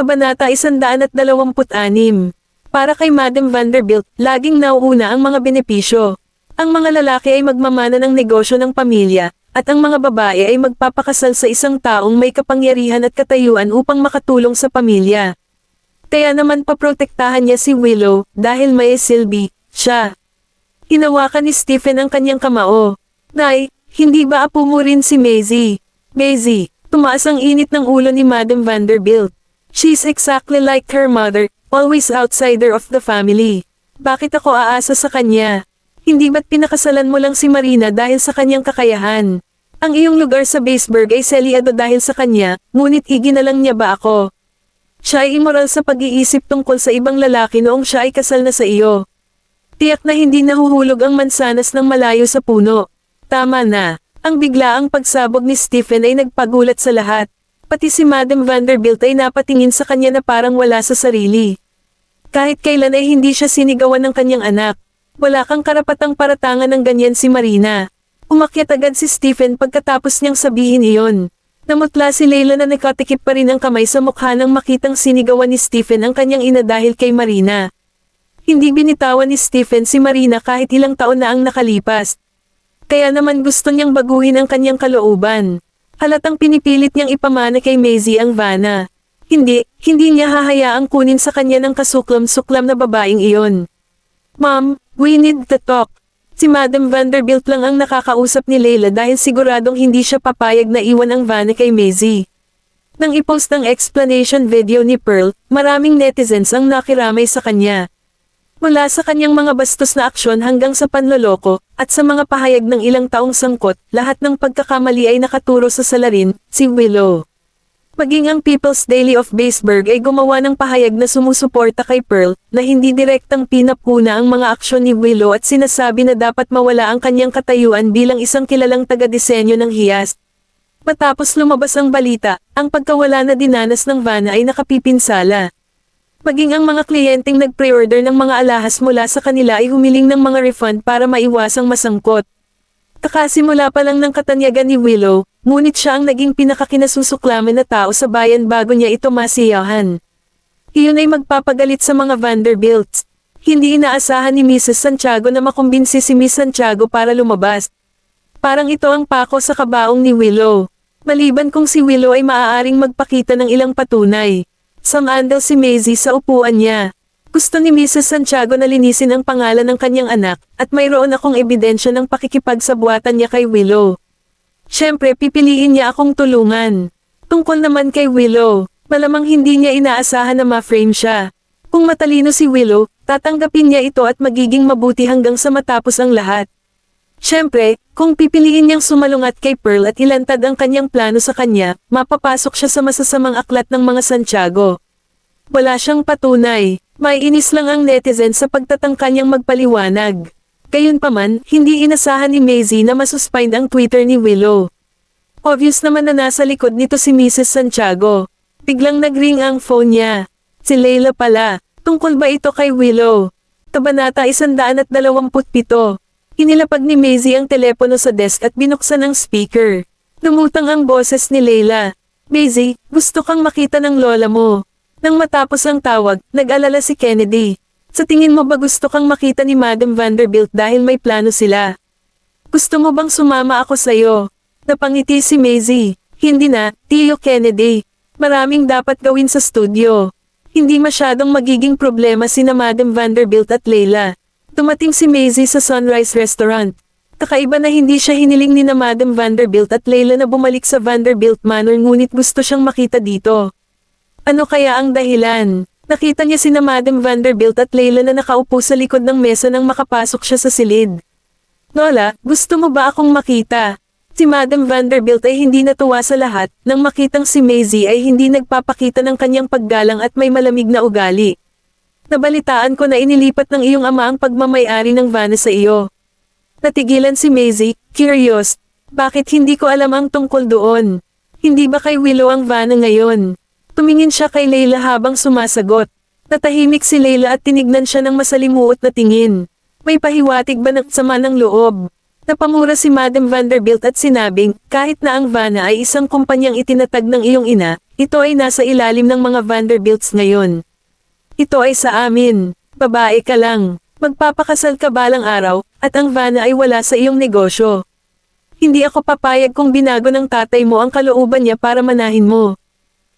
Kabanata 126. Para kay Madam Vanderbilt, laging nauuna ang mga benepisyo. Ang mga lalaki ay magmamana ng negosyo ng pamilya, at ang mga babae ay magpapakasal sa isang taong may kapangyarihan at katayuan upang makatulong sa pamilya. Kaya naman paprotektahan niya si Willow, dahil may silbi siya. Hinawakan ni Stephen ang kanyang kamao. Nay, hindi ba apo mo rin si Maisie? Maisie, tumaas ang init ng ulo ni Madam Vanderbilt. She's exactly like her mother, always outsider of the family. Bakit ako aasa sa kanya? Hindi ba't pinakasalan mo lang si Marina dahil sa kanyang kakayahan? Ang iyong lugar sa Baseburg ay selyado dahil sa kanya, ngunit iginalang niya ba ako? Siya ay immoral sa pag-iisip tungkol sa ibang lalaki noong siya ay kasal na sa iyo. Tiyak na hindi nahuhulog ang mansanas ng malayo sa puno. Tama na. Ang biglaang pagsabog ni Stephen ay nagpagulat sa lahat. Pati si Madam Vanderbilt ay napatingin sa kanya na parang wala sa sarili. Kahit kailan ay hindi siya sinigawan ng kanyang anak. Wala kang karapatang paratangan ng ganyan si Marina. Umakyat agad si Stephen pagkatapos niyang sabihin iyon. Namutla si Leila na nakatikip pa rin ang kamay sa mukha nang makitang sinigawan ni Stephen ang kanyang ina dahil kay Marina. Hindi binitawan ni Stephen si Marina kahit ilang taon na ang nakalipas. Kaya naman gusto niyang baguhin ang kanyang kalooban. Halatang pinipilit niyang ipamana kay Maisie ang Vanna. Hindi niya hahayaang kunin sa kanya ng kasuklam-suklam na babaeng iyon. Mom, we need to talk. Si Madam Vanderbilt lang ang nakakausap ni Leila dahil siguradong hindi siya papayag na iwan ang Vanna kay Maisie. Nang ipost ng explanation video ni Pearl, maraming netizens ang nakiramay sa kanya. Mula sa kanyang mga bastos na aksyon hanggang sa panloloko, at sa mga pahayag ng ilang taong sangkot, lahat ng pagkakamali ay nakaturo sa salarin, si Willow. Maging ang People's Daily of Baseburg ay gumawa ng pahayag na sumusuporta kay Pearl, na hindi direktang pinapuna ang mga aksyon ni Willow at sinasabi na dapat mawala ang kanyang katayuan bilang isang kilalang taga-disenyo ng hiyas. Matapos lumabas ang balita, ang pagkawala na dinanas ng Vanna ay nakapipinsala. Maging ang mga kliyenteng nag-pre-order ng mga alahas mula sa kanila ay humiling ng mga refund para maiwasang masangkot. Kakasimula pa lang ng katanyagan ni Willow, ngunit siya ang naging pinakakinasusuklaman na tao sa bayan bago niya ito masiyahan. Iyon ay magpapagalit sa mga Vanderbilts. Hindi inaasahan ni Mrs. Santiago na makumbinsi si Miss Santiago para lumabas. Parang ito ang pako sa kabaong ni Willow. Maliban kung si Willow ay maaaring magpakita ng ilang patunay. Sumandal si Maisie sa upuan niya. Gusto ni Mrs. Santiago na linisin ang pangalan ng kanyang anak, at mayroon akong ebidensya ng pakikipagsabuatan niya kay Willow. Siyempre pipiliin niya akong tulungan. Tungkol naman kay Willow, malamang hindi niya inaasahan na ma-frame siya. Kung matalino si Willow, tatanggapin niya ito at magiging mabuti hanggang sa matapos ang lahat. Siyempre, kung pipiliin niyang sumalungat kay Pearl at ilantad ang kanyang plano sa kanya, mapapasok siya sa masasamang aklat ng mga Santiago. Wala siyang patunay. May inis lang ang netizen sa pagtatangka niyang magpaliwanag. Gayunpaman, hindi inasahan ni Maisie na masuspend ang Twitter ni Willow. Obvious naman na nasa likod nito si Mrs. Santiago. Biglang nagring ang phone niya. Si Leila pala. Tungkol ba ito kay Willow? Kabanata 127. Inilapag ni Maisie ang telepono sa desk at binuksan ang speaker. Lumutang ang boses ni Leila. Maisie, gusto kang makita ng lola mo. Nang matapos ang tawag, nag-alala si Kennedy. Sa tingin mo ba gusto kang makita ni Madam Vanderbilt dahil may plano sila? Gusto mo bang sumama ako sa'yo? Napangiti si Maisie. Hindi na, Tio Kennedy. Maraming dapat gawin sa studio. Hindi masyadong magiging problema sina Madam Vanderbilt at Leila. Dumating si Maisie sa Sunrise Restaurant. Kakaiba na hindi siya hiniling ni na Madam Vanderbilt at Leila na bumalik sa Vanderbilt Manor ngunit gusto siyang makita dito. Ano kaya ang dahilan? Nakita niya sina Madam Vanderbilt at Leila na nakaupo sa likod ng mesa nang makapasok siya sa silid. Lola, gusto mo ba akong makita? Si Madam Vanderbilt ay hindi natuwa sa lahat, nang makitang si Maisie ay hindi nagpapakita ng kanyang paggalang at may malamig na ugali. Nabalitaan ko na inilipat ng iyong ama ang pagmamay-ari ng Vanna sa iyo. Natigilan si Maisie, curious. Bakit hindi ko alam ang tungkol doon? Hindi ba kay Willow ang Vanna ngayon? Tumingin siya kay Leila habang sumasagot. Natahimik si Leila at tinignan siya ng masalimuot na tingin. May pahiwatig ba ng sama ng loob? Napamura si Madam Vanderbilt at sinabing, kahit na ang Vanna ay isang kumpanyang itinatag ng iyong ina, ito ay nasa ilalim ng mga Vanderbilts ngayon. Ito ay sa amin. Babae ka lang. Magpapakasal ka balang araw, at ang Vanna ay wala sa iyong negosyo. Hindi ako papayag kung binago ng tatay mo ang kalooban niya para manahin mo.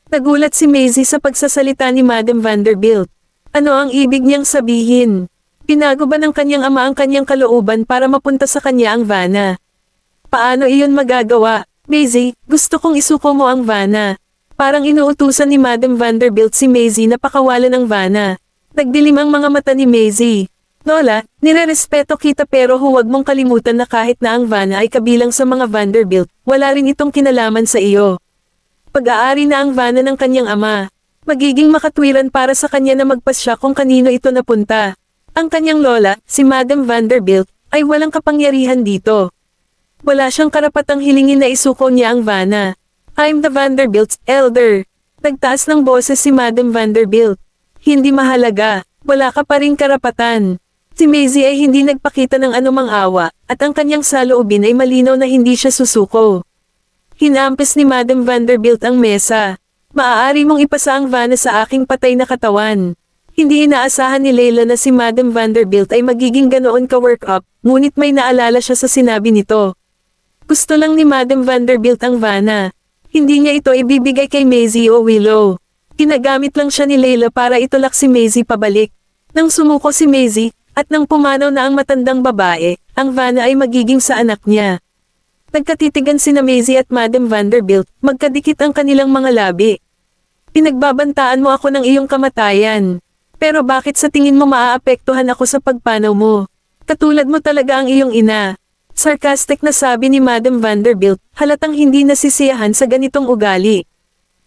Nagulat si Maisie sa pagsasalita ni Madam Vanderbilt. Ano ang ibig niyang sabihin? Binago ba ng kanyang ama ang kanyang kalooban para mapunta sa kanya ang Vanna? Paano iyon magagawa? Maisie, gusto kong isuko mo ang Vanna. Parang inuutusan ni Madam Vanderbilt si Maisie na pakawalan ng Vanna. Nagdilim ang mga mata ni Maisie. Lola, nirerespeto kita pero huwag mong kalimutan na kahit na ang Vanna ay kabilang sa mga Vanderbilt, wala rin itong kinalaman sa iyo. Pag-aari na ang Vanna ng kanyang ama. Magiging makatwiran para sa kanya na magpasya kung kanino ito napunta. Ang kanyang lola, si Madam Vanderbilt, ay walang kapangyarihan dito. Wala siyang karapatang hilingin na isuko niya ang Vanna. I'm the Vanderbilt's elder. Nagtaas ng boses si Madam Vanderbilt. Hindi mahalaga, wala ka pa ring karapatan. Si Maisie ay hindi nagpakita ng anumang awa, at ang kanyang saloobin ay malinaw na hindi siya susuko. Hinampis ni Madam Vanderbilt ang mesa. Maaari mong ipasa ang Vanna sa aking patay na katawan. Hindi inaasahan ni Leila na si Madam Vanderbilt ay magiging ganoon ka-work up, ngunit may naalala siya sa sinabi nito. Gusto lang ni Madam Vanderbilt ang Vanna. Hindi niya ito ibibigay kay Maisie o Willow. Ginagamit lang siya ni Leila para itulak si Maisie pabalik. Nang sumuko si Maisie, at nang pumanaw na ang matandang babae, ang Vanna ay magiging sa anak niya. Nagkatitigan sina Maisie at Madam Vanderbilt, magkadikit ang kanilang mga labi. Pinagbabantaan mo ako ng iyong kamatayan. Pero bakit sa tingin mo maaapektuhan ako sa pagpanaw mo? Katulad mo talaga ang iyong ina. Sarcastic na sabi ni Madam Vanderbilt, halatang hindi nasisiyahan sa ganitong ugali.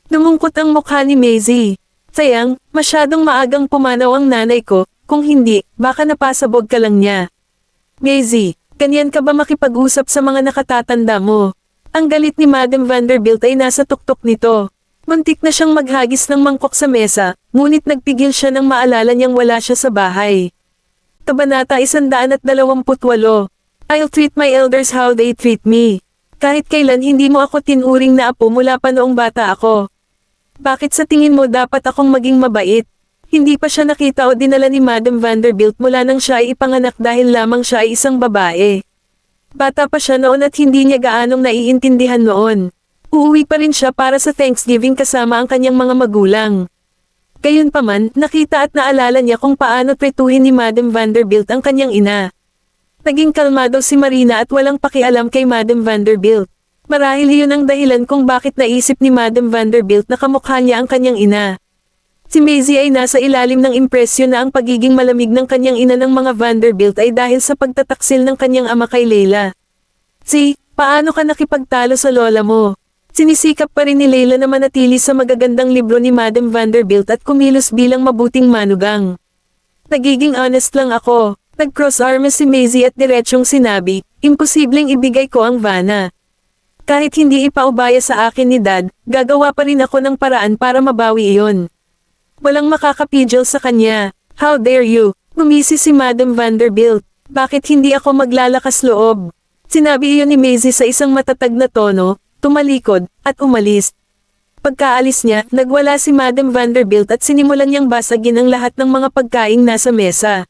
Lumungkot ang mukha ni Maisie. Sayang, masyadong maagang pumanaw ang nanay ko, kung hindi, baka napasabog ka lang niya. Maisie, ganyan ka ba makipag-usap sa mga nakatatanda mo? Ang galit ni Madam Vanderbilt ay nasa tuktok nito. Muntik na siyang maghagis ng mangkok sa mesa, ngunit nagpigil siya nang maalala niyang wala siya sa bahay. Kabanata 128. I'll treat my elders how they treat me. Kahit kailan hindi mo ako tinuring na apo mula pa noong bata ako. Bakit sa tingin mo dapat akong maging mabait? Hindi pa siya nakita o dinala ni Madam Vanderbilt mula nang siya ay ipanganak dahil lamang siya ay isang babae. Bata pa siya noon at hindi niya gaanong naiintindihan noon. Uuwi pa rin siya para sa Thanksgiving kasama ang kanyang mga magulang. Gayunpaman, nakita at naalala niya kung paano tretuhin ni Madam Vanderbilt ang kanyang ina. Naging kalmado si Marina at walang pakialam kay Madam Vanderbilt. Marahil iyon ang dahilan kung bakit naisip ni Madam Vanderbilt na kamukha niya ang kanyang ina. Si Maisie ay nasa ilalim ng impresyon na ang pagiging malamig ng kanyang ina ng mga Vanderbilt ay dahil sa pagtataksil ng kanyang ama kay Leila. Paano ka nakipagtalo sa lola mo? Sinisikap pa rin ni Leila na manatili sa magagandang libro ni Madam Vanderbilt at kumilos bilang mabuting manugang. Nagiging honest lang ako. Nag-cross arms si Maisie at diretsong sinabi, imposibleng ibigay ko ang Vanna. Kahit hindi ipaubaya sa akin ni Dad, gagawa pa rin ako ng paraan para mabawi iyon. Walang makakapigil sa kanya. How dare you? Gumisi si Madam Vanderbilt. Bakit hindi ako maglalakas loob? Sinabi iyon ni Maisie sa isang matatag na tono, tumalikod, at umalis. Pagkaalis niya, nagwala si Madam Vanderbilt at sinimulan niyang basagin ang lahat ng mga pagkaing nasa mesa.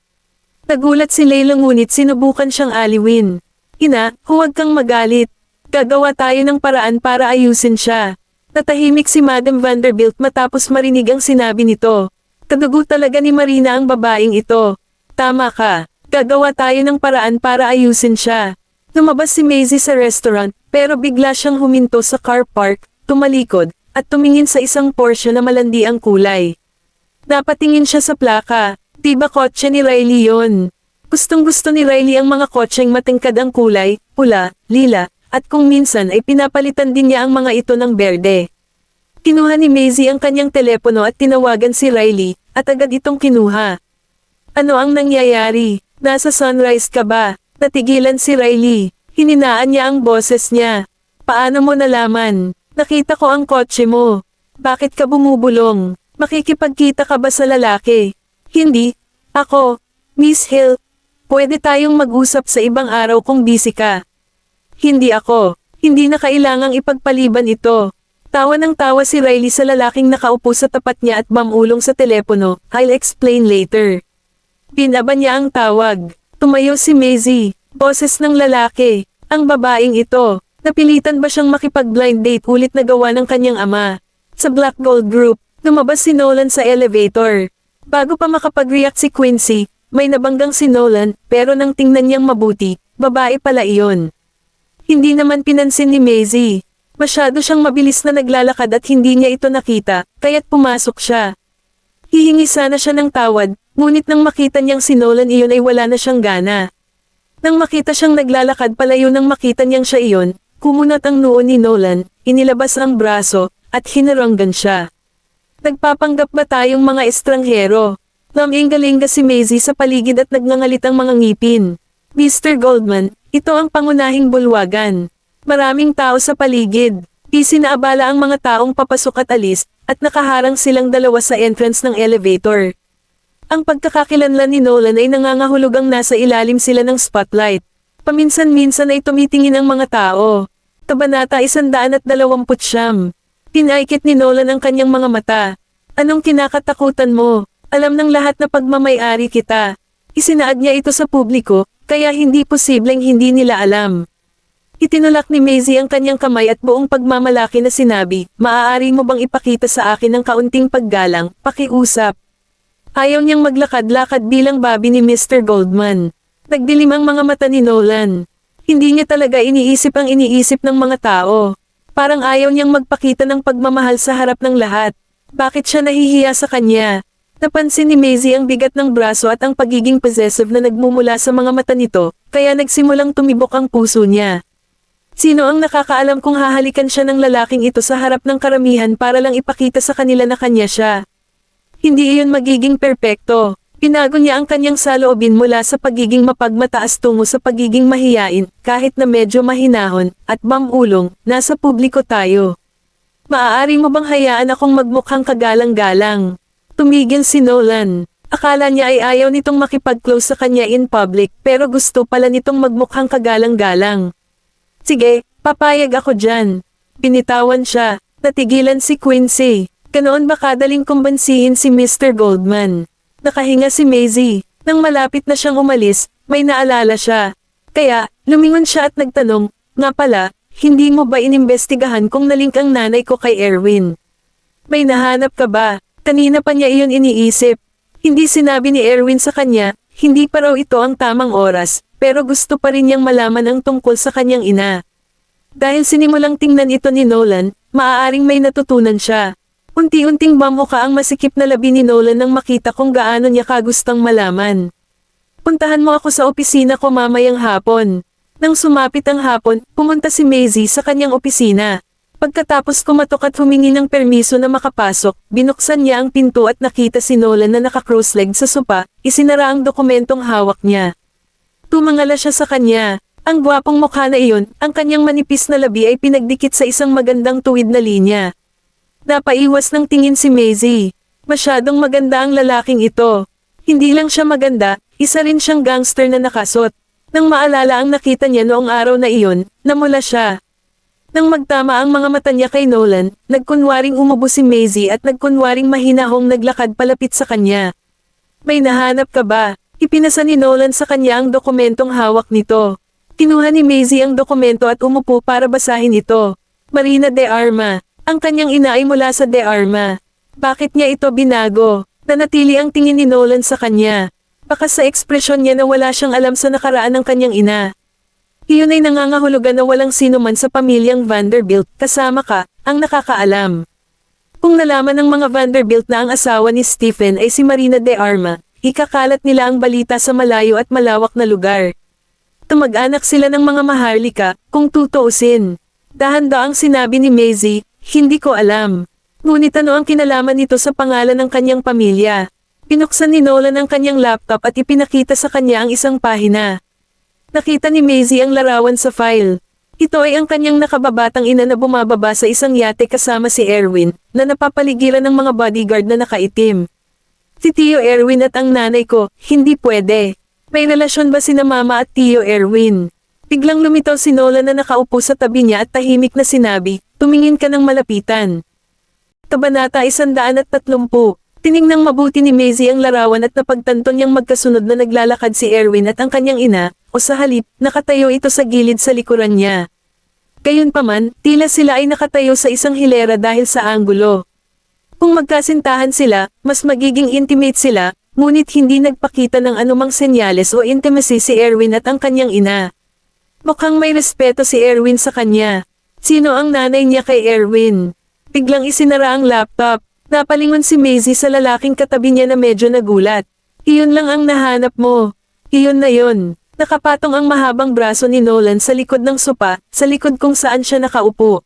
Nagulat si Leila ngunit sinubukan siyang aliwin. Ina, huwag kang magalit. Gagawa tayo ng paraan para ayusin siya. Natahimik si Madam Vanderbilt matapos marinig ang sinabi nito. Kadugo talaga ni Marina ang babaeng ito. Tama ka. Gagawa tayo ng paraan para ayusin siya. Lumabas si Maisie sa restaurant, pero bigla siyang huminto sa car park, tumalikod, at tumingin sa isang Porsche na malandi ang kulay. Napatingin siya sa plaka. Diba kotse ni Riley yon? Gustong-gusto ni Riley ang mga kotseng matingkad ang kulay, pula, lila, at kung minsan ay pinapalitan din niya ang mga ito ng berde. Kinuha ni Maisie ang kanyang telepono at tinawagan si Riley, at agad itong kinuha. Ano ang nangyayari? Nasa Sunrise ka ba? Natigilan si Riley. Hininaan niya ang boses niya. Paano mo nalaman? Nakita ko ang kotse mo. Bakit ka bumubulong? Makikipagkita ka ba sa lalaki? Hindi. Ako. Miss Hill. Pwede tayong mag-usap sa ibang araw kung busy ka. Hindi ako. Hindi na kailangang ipagpaliban ito. Tawa ng tawa si Riley sa lalaking nakaupo sa tapat niya at mamulong sa telepono. I'll explain later. Binaba niya ang tawag. Tumayo si Maisie. Boses ng lalaki. Ang babaeng ito. Napilitan ba siyang makipag-blind date ulit na gawa ng kanyang ama? Sa Black Gold Group, lumabas si Nolan sa elevator. Bago pa makapag-react si Quincy, may nabanggang si Nolan, pero nang tingnan niyang mabuti, babae pala iyon. Hindi naman pinansin ni Maisie. Masyado siyang mabilis na naglalakad at hindi niya ito nakita, kaya't pumasok siya. Hihingi sana siya ng tawad, ngunit nang makita niyang si Nolan iyon ay wala na siyang gana. Nang makita siyang naglalakad palayo nang makita niyang siya iyon, kumunat ang noo ni Nolan, inilabas ang braso, at hinaranggan siya. Nagpapanggap ba tayong mga estranghero? Laminggalinga si Maisie sa paligid at nagngangalit ang mga ngipin. Mr. Goldman, ito ang pangunahing bulwagan. Maraming tao sa paligid. Di sinaabala ang mga taong papasok at alis, at nakaharang silang dalawa sa entrance ng elevator. Ang pagkakakilanlan ni Nolan ay nangangahulugang nasa ilalim sila ng spotlight. Paminsan-minsan ay tumitingin ang mga tao. Kabanata 129. Pinaikit ni Nolan ang kanyang mga mata. Anong kinakatakutan mo? Alam ng lahat na pagmamay-ari kita. Isinaad niya ito sa publiko, kaya hindi posibleng hindi nila alam. Itinulak ni Maisie ang kanyang kamay at buong pagmamalaki na sinabi, maaari mo bang ipakita sa akin ng kaunting paggalang, pakiusap. Ayaw niyang maglakad-lakad bilang babi ni Mr. Goldman. Nagdilim ang mga mata ni Nolan. Hindi niya talaga iniisip ang iniisip ng mga tao. Parang ayaw niyang magpakita ng pagmamahal sa harap ng lahat. Bakit siya nahihiya sa kanya? Napansin ni Maisie ang bigat ng braso at ang pagiging possessive na nagmumula sa mga mata nito, kaya nagsimulang tumibok ang puso niya. Sino ang nakakaalam kung hahalikan siya ng lalaking ito sa harap ng karamihan para lang ipakita sa kanila na kanya siya? Hindi iyon magiging perpekto. Pinago niya ang kanyang saloobin mula sa pagiging mapagmataas tungo sa pagiging mahiyain, kahit na medyo mahinahon, at mamulong, nasa publiko tayo. Maaari mo bang hayaan akong magmukhang kagalang-galang? Tumigil si Nolan. Akala niya ay ayaw nitong makipag-close sa kanya in public, pero gusto pala nitong magmukhang kagalang-galang. Sige, papayag ako dyan. Binitawan siya. Natigilan si Quincy. Ganoon ba kadaling kumbansihin si Mr. Goldman? Nakahinga si Maisie. Nang malapit na siyang umalis, may naalala siya. Kaya, lumingon siya at nagtanong, nga pala, hindi mo ba inimbestigahan kung nalink ang nanay ko kay Erwin? May nahanap ka ba? Kanina pa niya iyon iniisip. Hindi sinabi ni Erwin sa kanya, hindi pa raw ito ang tamang oras, pero gusto pa rin niyang malaman ang tungkol sa kanyang ina. Dahil sinimulang tingnan ito ni Nolan, maaaring may natutunan siya. Unti-unting mamuka ang masikip na labi ni Nolan nang makita kung gaano niya kagustang malaman. Puntahan mo ako sa opisina ko mamayang hapon. Nang sumapit ang hapon, pumunta si Maisie sa kanyang opisina. Pagkatapos kumatok at humingi ng permiso na makapasok, binuksan niya ang pinto at nakita si Nolan na naka-cross-legged sa sopa, isinara ang dokumentong hawak niya. Tumangala siya sa kanya. Ang gwapong mukha na iyon, ang kanyang manipis na labi ay pinagdikit sa isang magandang tuwid na linya. Napaiwas ng tingin si Maisie. Masyadong maganda ang lalaking ito. Hindi lang siya maganda, isa rin siyang gangster na nakasot. Nang maalala ang nakita niya noong araw na iyon, namula siya. Nang magtama ang mga mata niya kay Nolan, nagkunwaring umubo si Maisie at nagkunwaring mahinahong naglakad palapit sa kanya. May nahanap ka ba? Ipinasa ni Nolan sa kanya ang dokumentong hawak nito. Kinuha ni Maisie ang dokumento at umupo para basahin ito. Marina de Arma. Ang kanyang ina ay mula sa de Arma. Bakit niya ito binago? Nanatili ang tingin ni Nolan sa kanya. Baka sa ekspresyon niya na wala siyang alam sa nakaraan ng kanyang ina. Iyon ay nangangahulugan na walang sino man sa pamilyang Vanderbilt, kasama ka, ang nakakaalam. Kung nalaman ng mga Vanderbilt na ang asawa ni Stephen ay si Marina de Arma, ikakalat nila ang balita sa malayo at malawak na lugar. Tumag-anak sila ng mga Maharlika, kung tutuusin. Dahan-daang sinabi ni Maisie, hindi ko alam. Ngunit ano ang kinalaman nito sa pangalan ng kanyang pamilya? Pinuksan ni Nolan ang kanyang laptop at ipinakita sa kanya ang isang pahina. Nakita ni Maisie ang larawan sa file. Ito ay ang kanyang nakababatang ina na bumababa sa isang yate kasama si Erwin, na napapaligiran ng mga bodyguard na nakaitim. Si Tio Erwin at ang nanay ko, hindi pwede. May relasyon ba sina Mama at Tio Erwin? Biglang lumitaw si Nolan na nakaupo sa tabi niya at tahimik na sinabi, tumingin ka ng malapitan. Kabanata 130. Tiningnang mabuti ni Maisie ang larawan at napagtanto niyang magkasunod na naglalakad si Erwin at ang kanyang ina, o sa halip, nakatayo ito sa gilid sa likuran niya. Gayunpaman, tila sila ay nakatayo sa isang hilera dahil sa anggulo. Kung magkasintahan sila, mas magiging intimate sila, ngunit hindi nagpakita ng anumang senyales o intimacy si Erwin at ang kanyang ina. Mukhang may respeto si Erwin sa kanya. Sino ang nanay niya kay Erwin? Biglang isinara ang laptop. Napalingon si Maisie sa lalaking katabi niya na medyo nagulat. Iyon lang ang nahanap mo. Iyon na yon. Nakapatong ang mahabang braso ni Nolan sa likod ng sopa, sa likod kung saan siya nakaupo.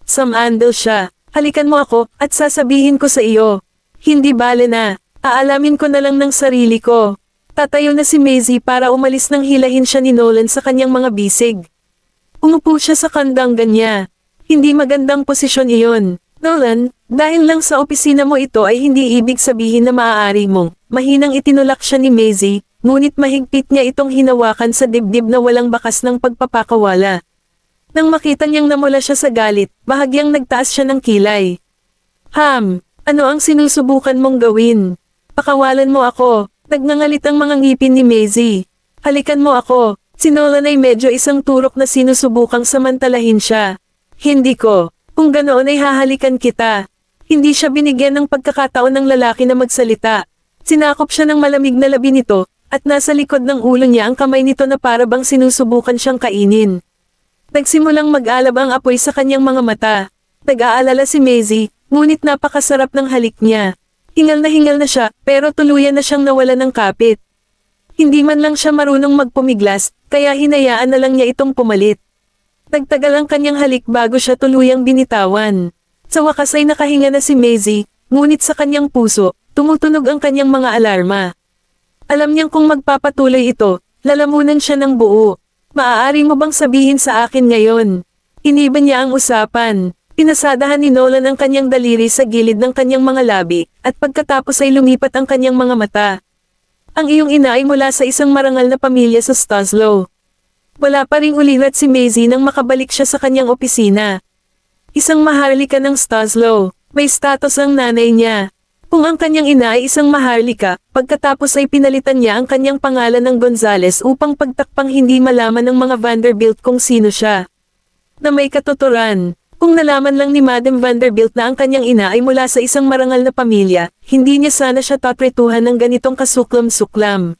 Samandal siya. Halikan mo ako, at sasabihin ko sa iyo. Hindi bale na. Aalamin ko na lang ng sarili ko. Tatayo na si Maisie para umalis nang hilahin siya ni Nolan sa kanyang mga bisig. Umupo siya sa kandanggan niya. Hindi magandang posisyon iyon. Nolan, dahil lang sa opisina mo ito ay hindi ibig sabihin na maaari mong, mahinang itinulak siya ni Maisie, ngunit mahigpit niya itong hinawakan sa dibdib na walang bakas ng pagpapakawala. Nang makita niyang namula siya sa galit, bahagyang nagtaas siya ng kilay. Ano ang sinusubukan mong gawin? Pakawalan mo ako. Nagngangalit ang mga ngipin ni Maisie. Halikan mo ako. Si Nolan ay medyo isang turok na sinusubukang samantalahin siya. Hindi ko. Kung ganoon ay hahalikan kita. Hindi siya binigyan ng pagkakataon ng lalaki na magsalita. Sinakop siya ng malamig na labi nito, at nasa likod ng ulo niya ang kamay nito na para bang sinusubukan siyang kainin. Nagsimulang mag-alab ang apoy sa kanyang mga mata. Nag-aalala si Maisie, ngunit napakasarap ng halik niya. Hingal na siya, pero tuluyan na siyang nawala ng kapit. Hindi man lang siya marunong magpumiglas, kaya hinayaan na lang niya itong pumalit. Nagtagal ang kanyang halik bago siya tuluyang binitawan. Sa wakas ay nakahinga na si Maisie, ngunit sa kanyang puso, tumutunog ang kanyang mga alarma. Alam niyang kung magpapatuloy ito, lalamunan siya ng buo. Maaari mo bang sabihin sa akin ngayon? Iniba niya ang usapan. Pinasadahan ni Nolan ang kanyang daliri sa gilid ng kanyang mga labi, at pagkatapos ay lumipat ang kanyang mga mata. Ang iyong ina ay mula sa isang marangal na pamilya sa Stoslow. Wala pa ring ulirat si Maisie nang makabalik siya sa kanyang opisina. Isang maharlika ng Stoslow, may status ang nanay niya. Kung ang kanyang ina ay isang maharlika, pagkatapos ay pinalitan niya ang kanyang pangalan ng Gonzales upang pagtakpang hindi malaman ng mga Vanderbilt kung sino siya. Na may katuturan. Kung nalaman lang ni Madam Vanderbilt na ang kanyang ina ay mula sa isang marangal na pamilya, hindi niya sana siya tatretuhan ng ganitong kasuklam-suklam.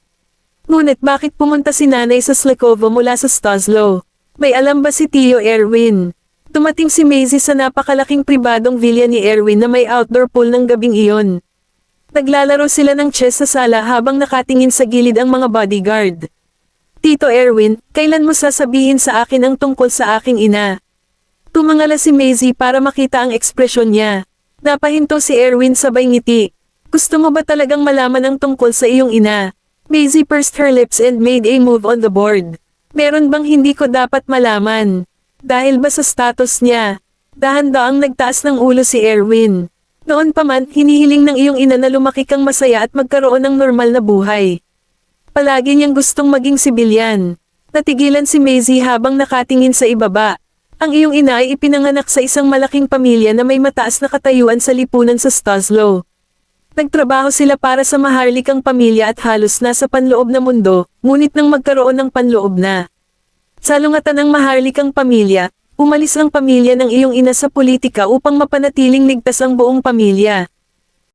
Ngunit bakit pumunta si nanay sa Slakovo mula sa Stoslow? May alam ba si Tio Erwin? Tumating si Maisie sa napakalaking pribadong villa ni Erwin na may outdoor pool ng gabing iyon. Naglalaro sila ng chess sa sala habang nakatingin sa gilid ang mga bodyguard. Tito Erwin, kailan mo sasabihin sa akin ang tungkol sa aking ina? Tumangala si Maisie para makita ang ekspresyon niya. Napahinto si Erwin sabay ngiti. Gusto mo ba talagang malaman ang tungkol sa iyong ina? Maisie pursed her lips and made a move on the board. Meron bang hindi ko dapat malaman? Dahil ba sa status niya? Dahan-daang nagtaas ng ulo si Erwin. Noon pa man, hinihiling ng iyong ina na lumaki kang masaya at magkaroon ng normal na buhay. Palagi niyang gustong maging sibilyan. Natigilan si Maisie habang nakatingin sa ibaba. Ang iyong ina ay ipinanganak sa isang malaking pamilya na may mataas na katayuan sa lipunan sa Stoslow. Nagtrabaho sila para sa maharlikang pamilya at halos nasa panloob na mundo, ngunit nang magkaroon ng panloob na. Sa lungatan ng maharlikang pamilya, umalis ang pamilya ng iyong ina sa politika upang mapanatiling ligtas ang buong pamilya.